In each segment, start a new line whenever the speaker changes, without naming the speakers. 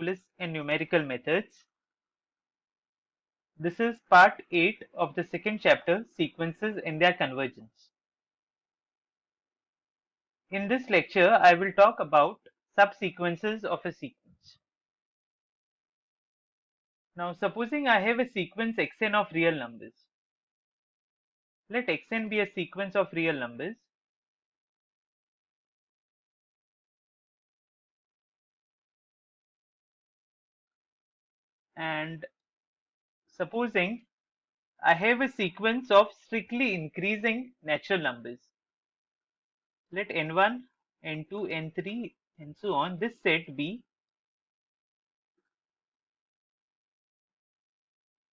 calculus and numerical methods. This is part 8 of the second chapter, Sequences and their Convergence. In this lecture, I will talk about subsequences of a sequence. Now, supposing I have a sequence xn of real numbers. Let xn be a sequence of real numbers. And supposing I have a sequence of strictly increasing natural numbers. Let n1, n2, n3 and so on, this set be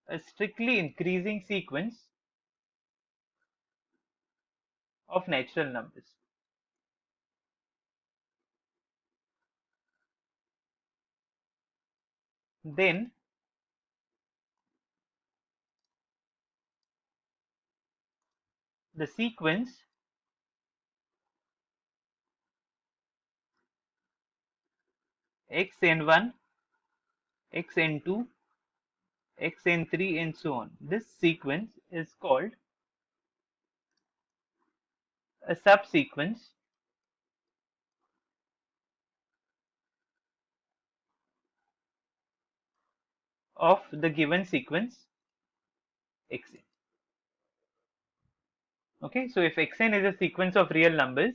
a strictly increasing sequence of natural numbers. Then the sequence xn1, xn2, xn3 and so on. This sequence is called a subsequence of the given sequence xn. Okay, so if xn is a sequence of real numbers,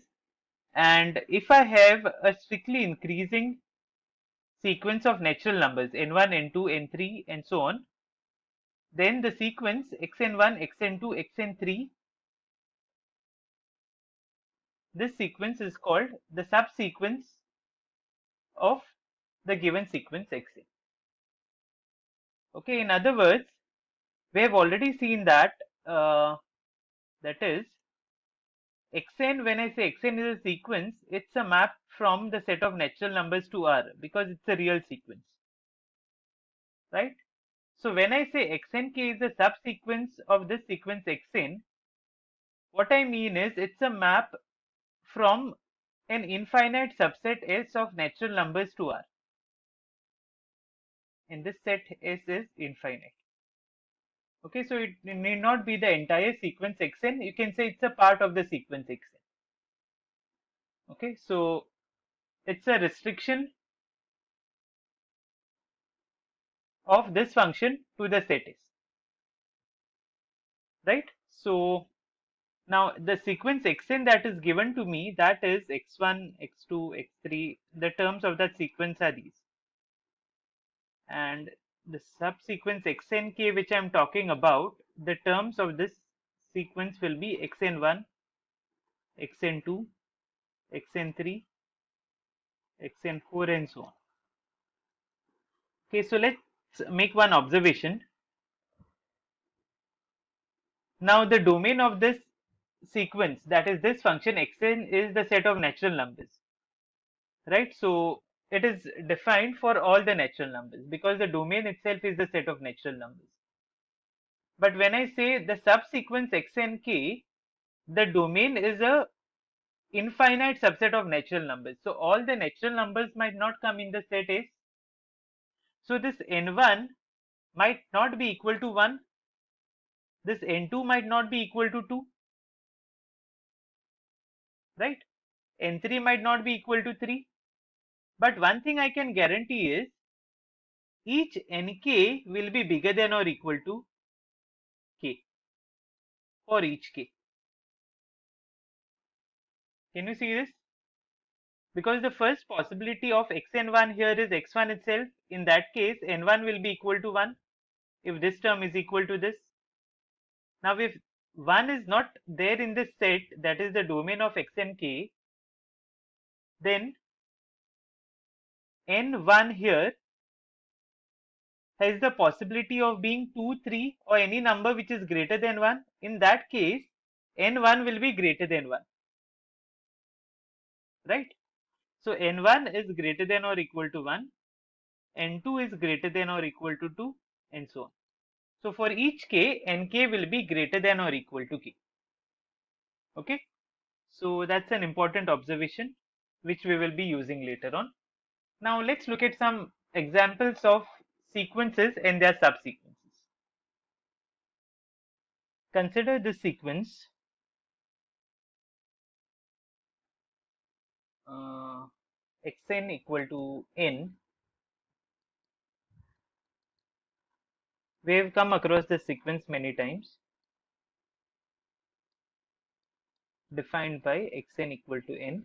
and if I have a strictly increasing sequence of natural numbers n1, n2, n3 and so on, then the sequence xn1, xn2, xn3, this sequence is called the subsequence of the given sequence xn. Okay, in other words, we have already seen that that is xn, when I say xn is a sequence, it's a map from the set of natural numbers to R because it's a real sequence, right? So when I say xnk is a subsequence of this sequence xn, what I mean is it's a map from an infinite subset S of natural numbers to R. And this set S is infinite. Okay, so it need not be the entire sequence xn. You can say it's a part of the sequence xn. Okay, so it's a restriction of this function to the set S. Right? So now the sequence xn that is given to me, that is x1, x2, x3. The terms of that sequence are these. And the subsequence xnk which I am talking about, the terms of this sequence will be xn1, xn2, xn3, xn4 and so on. Okay, so let's make one observation. Now the domain of this sequence, that is this function xn, is the set of natural numbers, right? So it is defined for all the natural numbers because the domain itself is the set of natural numbers. But when I say the subsequence xnk, the domain is a infinite subset of natural numbers. So all the natural numbers might not come in the set S. So this n1 might not be equal to 1. This n2 might not be equal to 2. Right? N3 might not be equal to 3. But one thing I can guarantee is each nk will be bigger than or equal to k for each k. Can you see this? Because the first possibility of xn1 here is x1 itself. In that case, n1 will be equal to 1 if this term is equal to this. Now, if 1 is not there in this set, that is the domain of x and k, then n1 here has the possibility of being 2, 3 or any number which is greater than 1. In that case, n1 will be greater than 1. Right? So, n1 is greater than or equal to 1, n2 is greater than or equal to 2 and so on. So, for each k, nk will be greater than or equal to k. Okay? So, that's an important observation which we will be using later on. Now let's look at some examples of sequences and their subsequences. Consider this sequence xn equal to n. We have come across this sequence many times, defined by xn equal to n.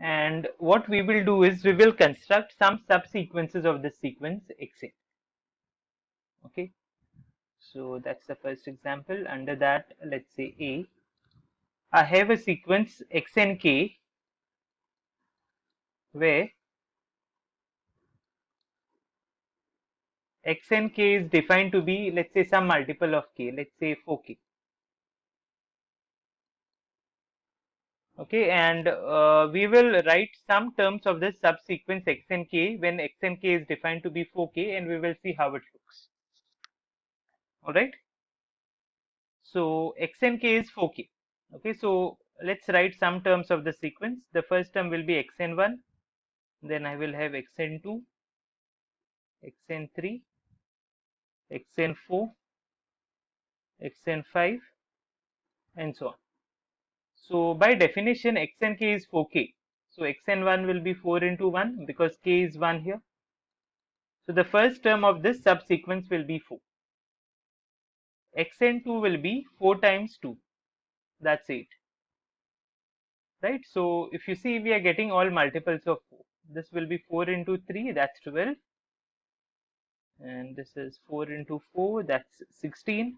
And what we will do is we will construct some subsequences of this sequence xn. Okay, so that's the first example. Under that, let's say A. I have a sequence xn k where xn k is defined to be, let's say, some multiple of k, let's say 4k. Okay, and we will write some terms of this subsequence xn k when xn k is defined to be 4k, and we will see how it looks. All right. So xn k is 4k. Okay, so let's write some terms of the sequence. The first term will be xn1, then I will have xn2, xn3, xn4, xn5, and so on. So by definition, xn k is 4k. So xn1 will be 4 into 1 because k is 1 here. So the first term of this subsequence will be 4. xn2 will be 4 times 2. That's 8. Right? So if you see, we are getting all multiples of 4. This will be 4 into 3, that's 12. And this is 4 into 4, that's 16.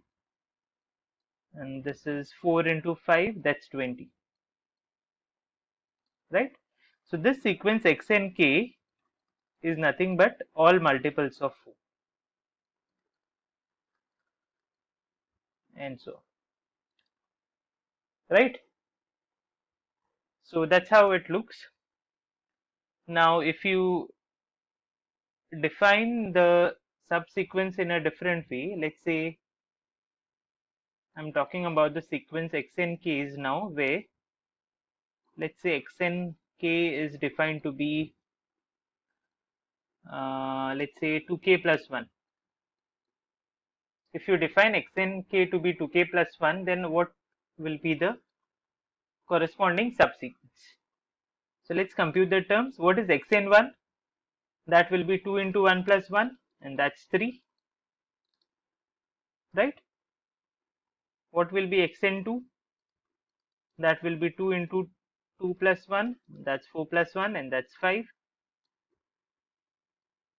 And this is 4 into 5, that's 20. Right? So this sequence xnk is nothing but all multiples of 4. And so, right? So that's how it looks. Now, if you define the subsequence in a different way, let's say I'm talking about the sequence xnk's now, where let's say xnk is defined to be let's say 2k plus 1. If you define xnk to be 2k plus 1, then what will be the corresponding subsequence? So let's compute the terms. What is xn1? That will be 2 into 1 plus 1, and that's 3. Right? What will be xn2? That will be 2 into 2 plus 1, that's 4 plus 1, and that's 5.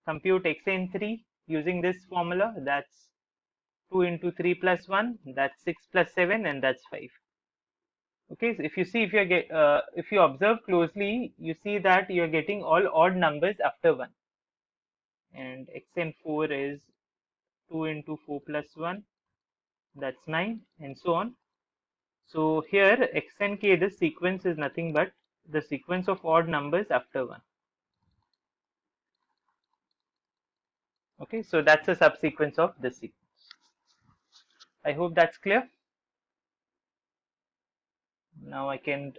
Compute xn3 using this formula, that's 2 into 3 plus 1, that's 6 plus 7, and that's 5. Okay, so if you see, if you observe closely, you see that you are getting all odd numbers after 1. And xn4 is 2 into 4 plus 1, that's 9, and so on. So here xnk, this sequence is nothing but the sequence of odd numbers after 1. Okay, so that's a subsequence of this sequence. I hope that's clear. Now I can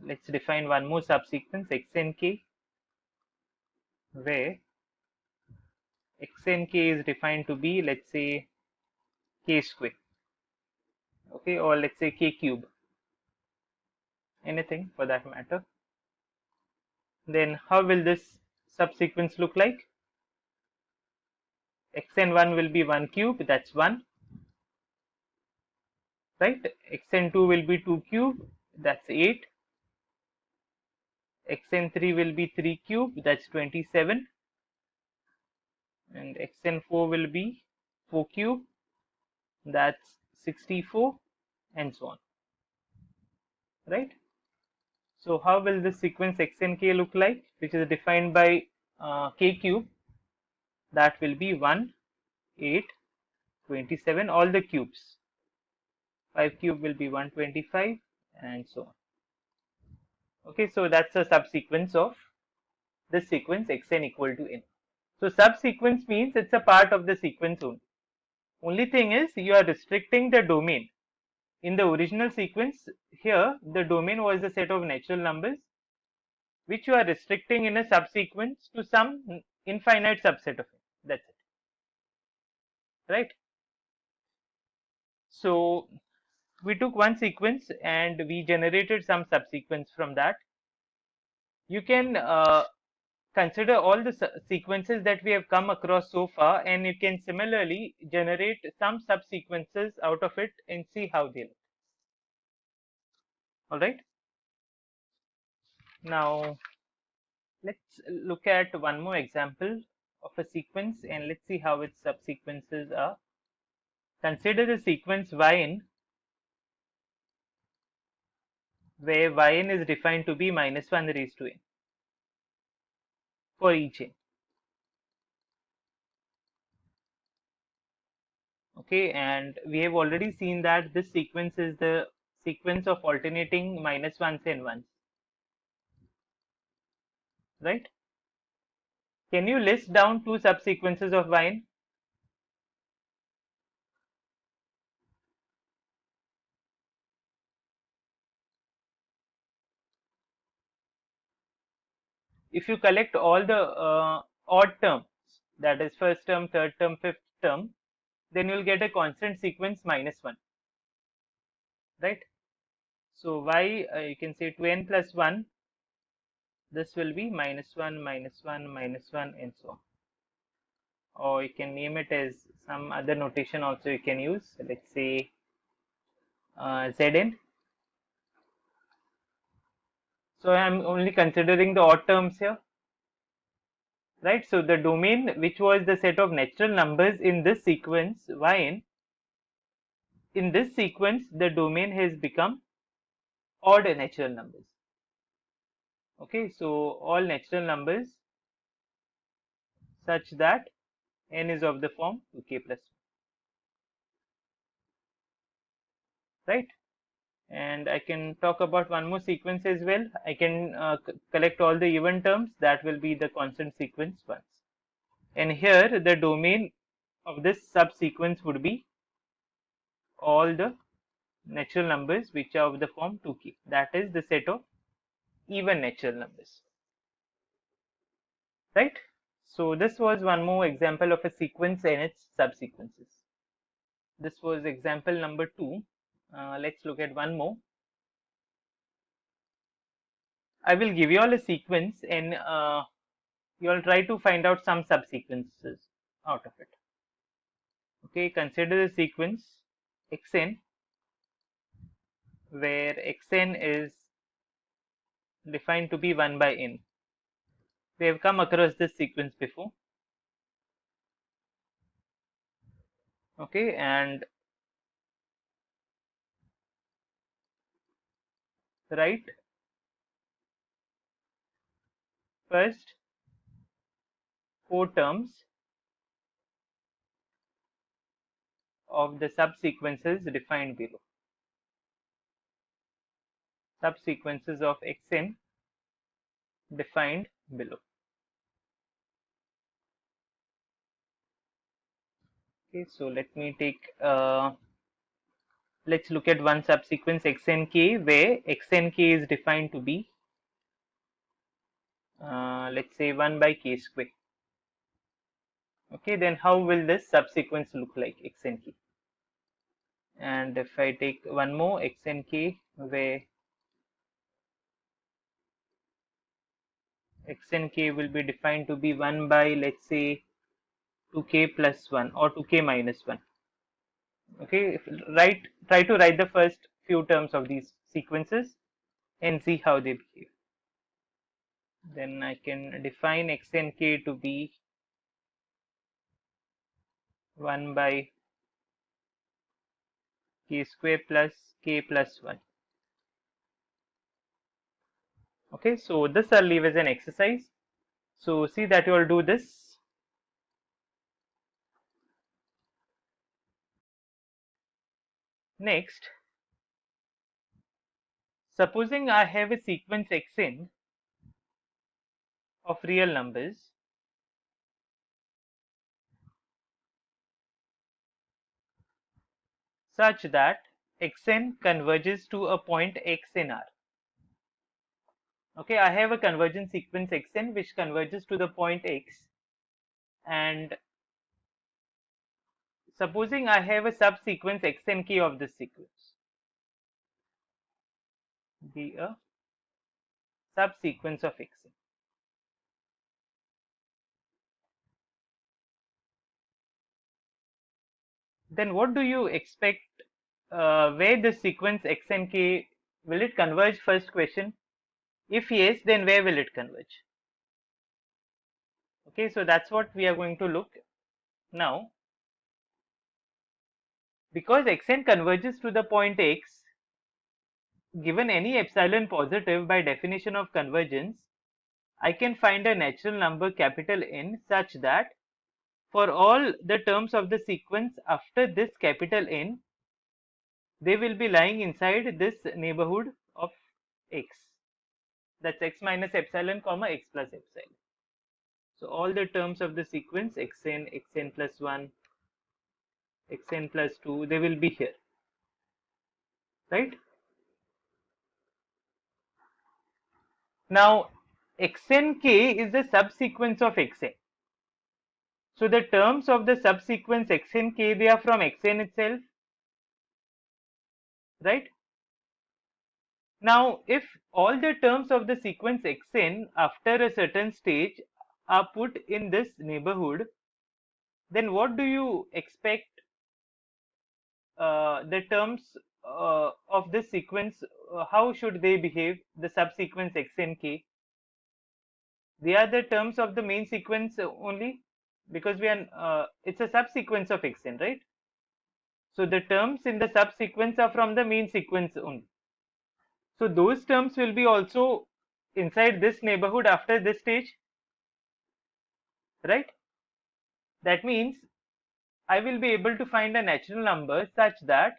let's define one more subsequence xnk, where xnk is defined to be, let's say, k square. Okay, or let's say k cube, anything for that matter. Then how will this subsequence look like? xn1 will be 1 cube, that's 1. Right? xn2 will be 2 cube, that's 8. xn3 will be 3 cube, that's 27. And xn4 will be 4 cube, that's 64, and so on. Right? So how will this sequence xnk look like, which is defined by k cube? That will be 1, 8, 27, all the cubes. 5 cube will be 125, and so on. Okay, so that's a subsequence of this sequence xn equal to n. So subsequence means it's a part of the sequence only. Only thing is you are restricting the domain. In the original sequence, here the domain was the set of natural numbers which you are restricting in a subsequence to some infinite subset of it. That's it, right? So we took one sequence and we generated some subsequence from that. You can consider all the sequences that we have come across so far, and you can similarly generate some subsequences out of it and see how they look. All right. Now let's look at one more example of a sequence and let's see how its subsequences are. Consider the sequence yn where yn is defined to be minus 1 raised to n for each n. Okay, and we have already seen that this sequence is the sequence of alternating minus ones and ones, right? Can you list down two subsequences of yn? If you collect all the odd terms, that is first term, third term, fifth term, then you'll get a constant sequence minus 1, right? So y, you can say 2n plus 1, this will be minus 1, minus 1, minus 1, and so on. Or you can name it as some other notation also you can use. Let's say Zn. So I'm only considering the odd terms here, right? So the domain, which was the set of natural numbers in this sequence yn, in this sequence the domain has become odd natural numbers. Okay, so all natural numbers such that n is of the form 2k plus 1, right? And I can talk about one more sequence as well. I can collect all the even terms, that will be the constant sequence ones. And here the domain of this subsequence would be all the natural numbers which are of the form 2k, that is the set of even natural numbers, right? So this was one more example of a sequence and its subsequences. This was example number 2. Let's look at one more. I will give you all a sequence and you will try to find out some subsequences out of it. Okay, consider the sequence xn where xn is defined to be 1 by n. We have come across this sequence before. Okay, and write first 4 terms of the subsequences defined below. Subsequences of xn defined below. Okay, so let me take let's look at one subsequence xnk where xnk is defined to be let's say 1 by k square. Okay, then how will this subsequence look like xnk? And if I take one more xnk where xnk will be defined to be 1 by let's say 2k plus 1 or 2k minus 1. Okay, try to write the first few terms of these sequences and see how they behave. Then I can define xnk to be 1 by k square plus k plus 1. Okay, so this I'll leave as an exercise. So see that you all do this. Next, supposing I have a sequence xn of real numbers such that xn converges to a point x in R. Okay, I have a convergence sequence xn which converges to the point x, and supposing I have a subsequence xnk of this sequence, be a subsequence of xn. Then what do you expect, where the sequence xnk, will it converge? First question. If yes, then where will it converge? Okay, so that's what we are going to look now. Because xn converges to the point x, given any epsilon positive by definition of convergence, I can find a natural number capital N such that for all the terms of the sequence after this capital N, they will be lying inside this neighborhood of x. That's x minus epsilon comma x plus epsilon. So all the terms of the sequence xn, xn plus 1, xn plus 2, they will be here, right? Now xnk is the subsequence of xn. So the terms of the subsequence xnk, they are from xn itself, right? Now if all the terms of the sequence xn after a certain stage are put in this neighborhood, then what do you expect, the terms of this sequence, how should they behave, the subsequence xnk? They are the terms of the main sequence only, because we are it's a subsequence of xn, right? So the terms in the subsequence are from the main sequence only. So those terms will be also inside this neighborhood after this stage, right? That means I will be able to find a natural number such that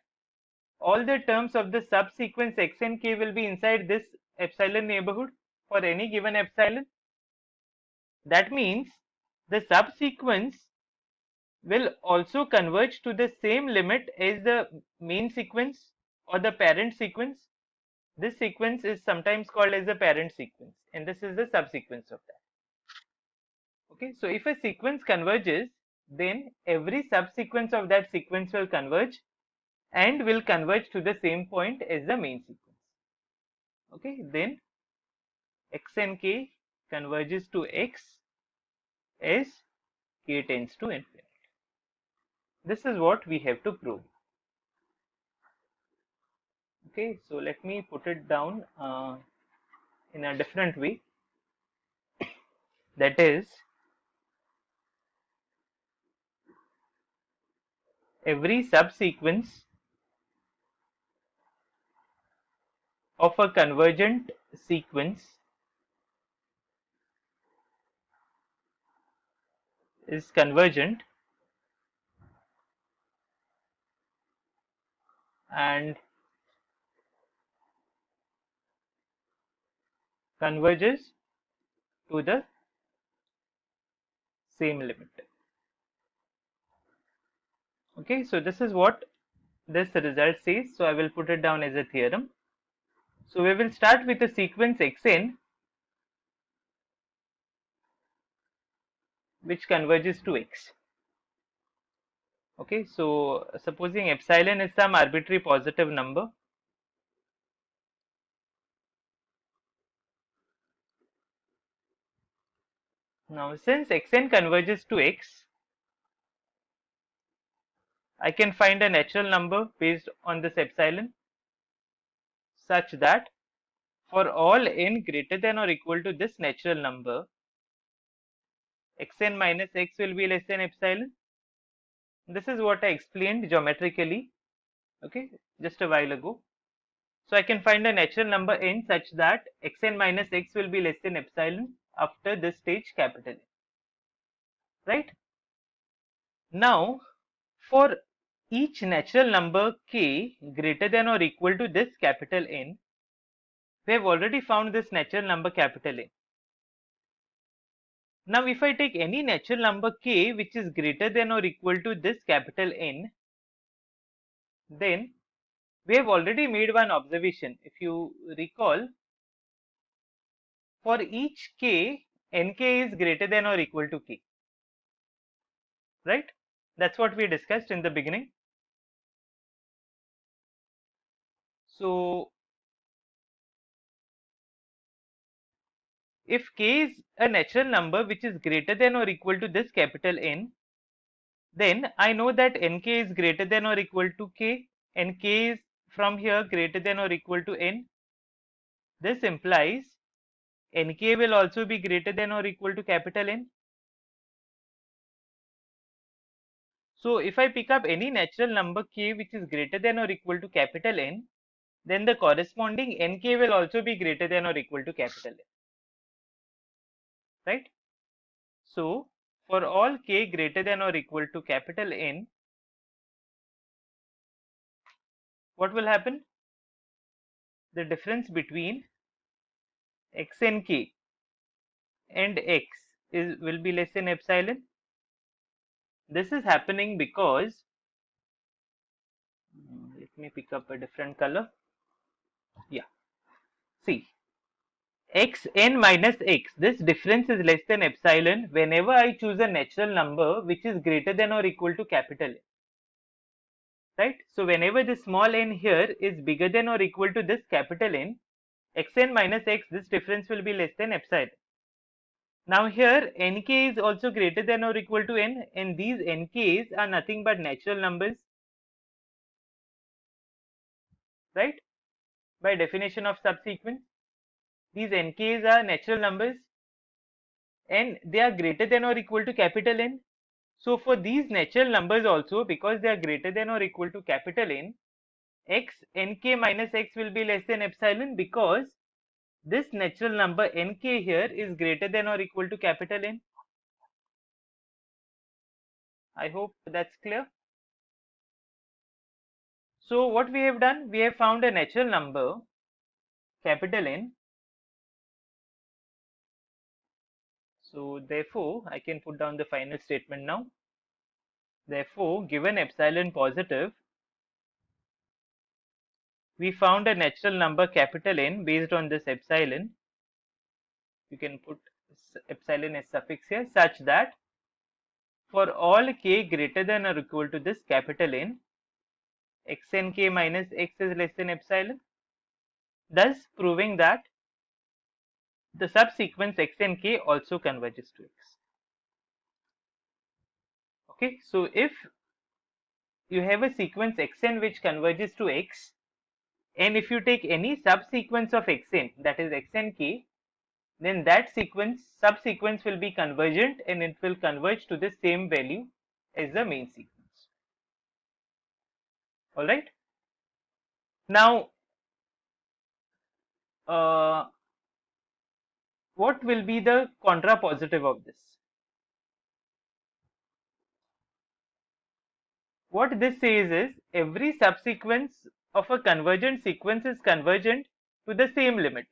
all the terms of the subsequence xnk will be inside this epsilon neighborhood for any given epsilon. That means the subsequence will also converge to the same limit as the main sequence or the parent sequence. This sequence is sometimes called as the parent sequence, and this is the subsequence of that. Okay, so if a sequence converges, then every subsequence of that sequence will converge and will converge to the same point as the main sequence. Okay, then xnk converges to x as k tends to infinity. This is what we have to prove. Okay, so let me put it down in a different way. That is, every subsequence of a convergent sequence is convergent and converges to the same limit. Okay, so this is what this result says. So I will put it down as a theorem. So we will start with a sequence xn which converges to x. Okay, so supposing epsilon is some arbitrary positive number, now since xn converges to x, I can find a natural number based on this epsilon such that for all n greater than or equal to this natural number, xn minus x will be less than epsilon. This is what I explained geometrically, okay, just a while ago. So I can find a natural number n such that xn minus x will be less than epsilon after this stage capital N, right? Now for each natural number k greater than or equal to this capital N, we have already found this natural number capital N. Now if I take any natural number k which is greater than or equal to this capital N, then we have already made one observation. If you recall, for each k, nk is greater than or equal to k, right? That's what we discussed in the beginning. So if k is a natural number which is greater than or equal to this capital N, then I know that nk is greater than or equal to k, and k is from here greater than or equal to n. This implies nk will also be greater than or equal to capital N. So if I pick up any natural number k which is greater than or equal to capital N, then the corresponding nk will also be greater than or equal to capital N, right? So for all k greater than or equal to capital N, what will happen? The difference between x and k and x will be less than epsilon. This is happening because, let me pick up a different color. Yeah, see, x n minus x, this difference is less than epsilon whenever I choose a natural number which is greater than or equal to capital N, right? So whenever the small n here is bigger than or equal to this capital N, xn minus x, this difference will be less than epsilon. Now here nk is also greater than or equal to n, and these nks are nothing but natural numbers, right? By definition of subsequence, these nks are natural numbers and they are greater than or equal to capital N. So for these natural numbers also, because they are greater than or equal to capital N, x nk minus x will be less than epsilon, because this natural number nk here is greater than or equal to capital N. I hope that's clear. So what we have done, we have found a natural number capital N. So therefore I can put down the final statement now. Therefore, given epsilon positive, we found a natural number capital N based on this epsilon. You can put epsilon as suffix here, such that for all k greater than or equal to this capital N, xnk minus x is less than epsilon, thus proving that the subsequence xnk also converges to x. Okay, so if you have a sequence xn which converges to x, and if you take any subsequence of xn, that is xnk, then that subsequence will be convergent and it will converge to the same value as the main sequence. All right. Now, what will be the contrapositive of this? What this says is every subsequence of a convergent sequence is convergent to the same limit.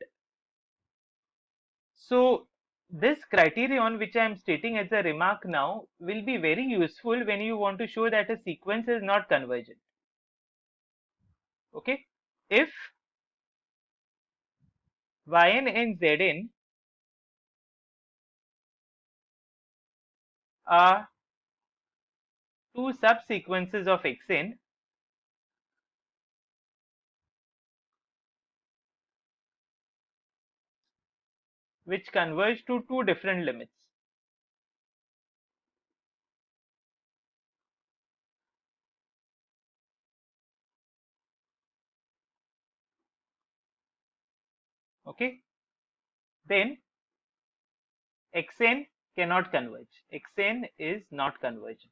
So this criterion which I am stating as a remark now will be very useful when you want to show that a sequence is not convergent. Okay, if yn and zn are two subsequences of xn, which converge to two different limits. Okay, then xn cannot converge. Xn is not convergent.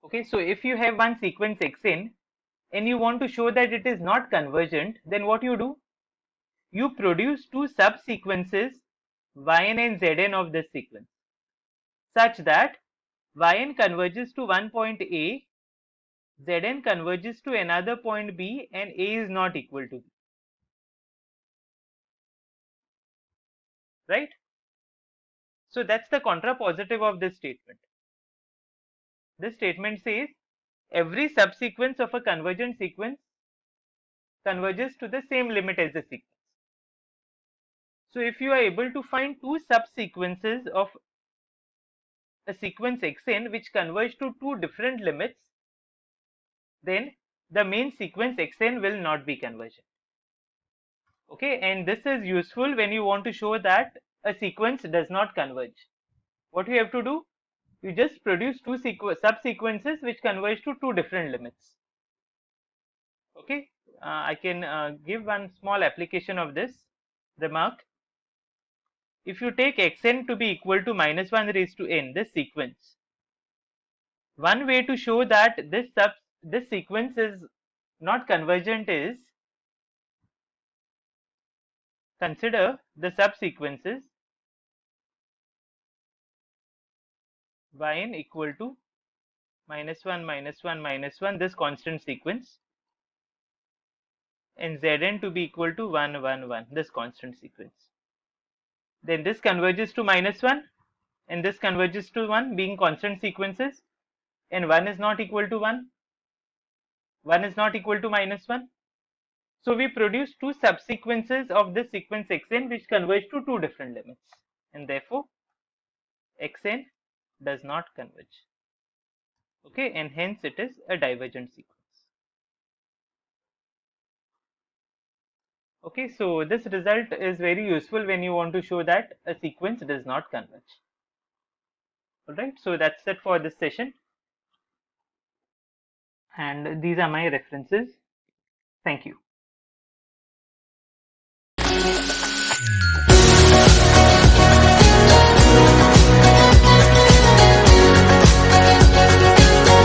Okay, so if you have one sequence xn and you want to show that it is not convergent, then what you do? You produce two subsequences yn and zn of this sequence, such that yn converges to one point A, zn converges to another point B, and A is not equal to B. Right? So that's the contrapositive of this statement. This statement says every subsequence of a convergent sequence converges to the same limit as the sequence. So if you are able to find two subsequences of a sequence xn which converge to two different limits, then the main sequence xn will not be convergent. Okay, and this is useful when you want to show that a sequence does not converge. What you have to do, you just produce two subsequences which converge to two different limits. Okay, I can give one small application of this remark. If you take xn to be equal to minus 1 raised to n, this sequence, one way to show that this sequence is not convergent is consider the subsequences yn equal to minus 1 minus 1 minus 1, this constant sequence, and zn to be equal to 1 1 1, this constant sequence. Then this converges to minus 1 and this converges to 1, being constant sequences, and 1 is not equal to 1, 1 is not equal to minus 1. So we produce two subsequences of this sequence xn which converge to two different limits, and therefore xn does not converge. Okay, and hence it is a divergent sequence. Okay, so this result is very useful when you want to show that a sequence does not converge. Alright, so that's it for this session, and these are my references. Thank you.